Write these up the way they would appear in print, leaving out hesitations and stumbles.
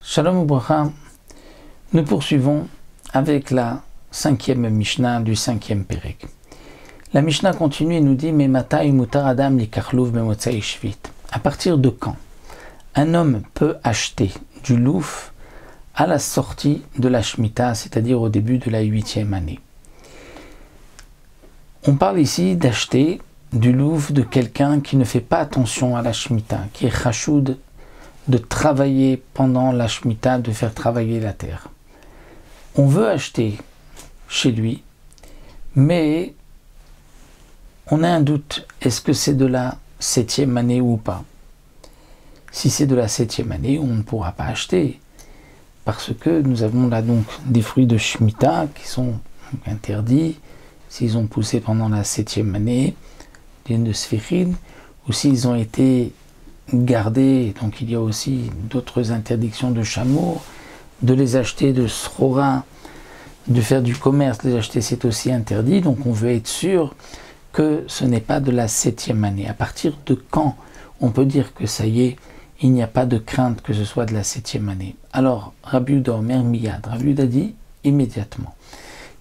Shalom Ubracha, nous poursuivons avec la 5e Mishnah du 5e Perek. La Mishnah continue et nous dit Mais matai mutar adam likachluv bemotzai shvit. À partir de quand un homme peut acheter du louf à la sortie de la Shemitah, c'est-à-dire au début de la 8e année? On parle ici d'acheter du louf de quelqu'un qui ne fait pas attention à la Shemitah, qui est chachoud de travailler pendant la Shemitah, de faire travailler la terre. On veut acheter chez lui, mais on a un doute, est-ce que c'est de la 7e année ou pas? Si c'est de la 7e année, on ne pourra pas acheter, parce que nous avons là donc des fruits de Shemitah qui sont interdits, s'ils ont poussé pendant la 7e année, de Sfirine, ou s'ils ont été gardés, donc il y a aussi d'autres interdictions de chameaux, de les acheter de srora, de faire du commerce, les acheter c'est aussi interdit, donc on veut être sûr que ce n'est pas de la 7e année. À partir de quand on peut dire que ça y est, il n'y a pas de crainte que ce soit de la 7e année? Alors, Rabbi Yehuda Omer miyad, Rabbi Yehuda dit immédiatement.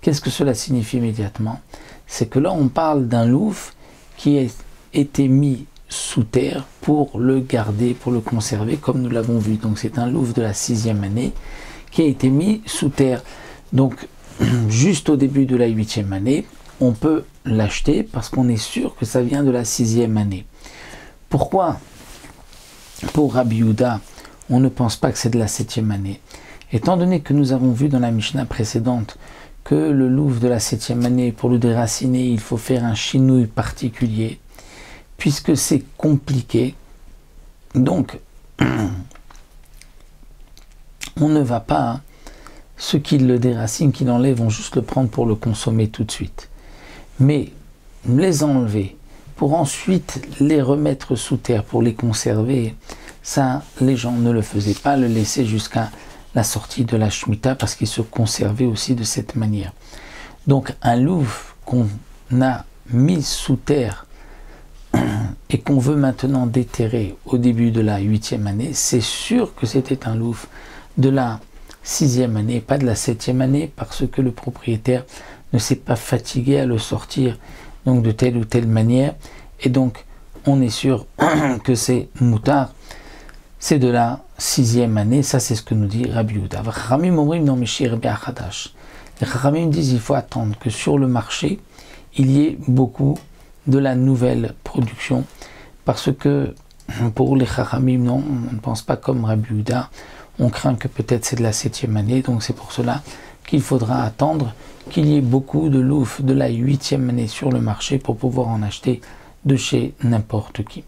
Qu'est-ce que cela signifie immédiatement? C'est que là on parle d'un louf qui a été mis sous terre pour le garder, pour le conserver, comme nous l'avons vu. Donc c'est un louf de la 6e année qui a été mis sous terre. Donc juste au début de la 8e année, on peut l'acheter parce qu'on est sûr que ça vient de la 6e année. Pourquoi pour Rabbi Yehuda, on ne pense pas que c'est de la 7e année? Étant donné que nous avons vu dans la Mishnah précédente que le louf de la 7e année, pour le déraciner, il faut faire un chinouille particulier, puisque c'est compliqué, donc on ne va pas, ceux qui le déracinent, qui l'enlèvent, vont juste le prendre pour le consommer tout de suite. Mais les enlever, pour ensuite les remettre sous terre, pour les conserver, ça, les gens ne le faisaient pas, le laissaient jusqu'à la sortie de la Shemitah, parce qu'il se conservait aussi de cette manière. Donc un louf qu'on a mis sous terre, et qu'on veut maintenant déterrer au début de la 8e année, c'est sûr que c'était un louf de la 6e année, pas de la 7e année, parce que le propriétaire ne s'est pas fatigué à le sortir donc de telle ou telle manière, et donc on est sûr que c'est moutar, c'est de la 6e année. Ça c'est ce que nous dit Rabbi Yehuda. Les Chachamim disent qu'il faut attendre que sur le marché il y ait beaucoup de la nouvelle production, parce que pour les Chachamim, non, on ne pense pas comme Rabbi Yehuda, on craint que peut-être c'est de la 7e année, donc c'est pour cela qu'il faudra attendre qu'il y ait beaucoup de louf de la 8e année sur le marché pour pouvoir en acheter de chez n'importe qui.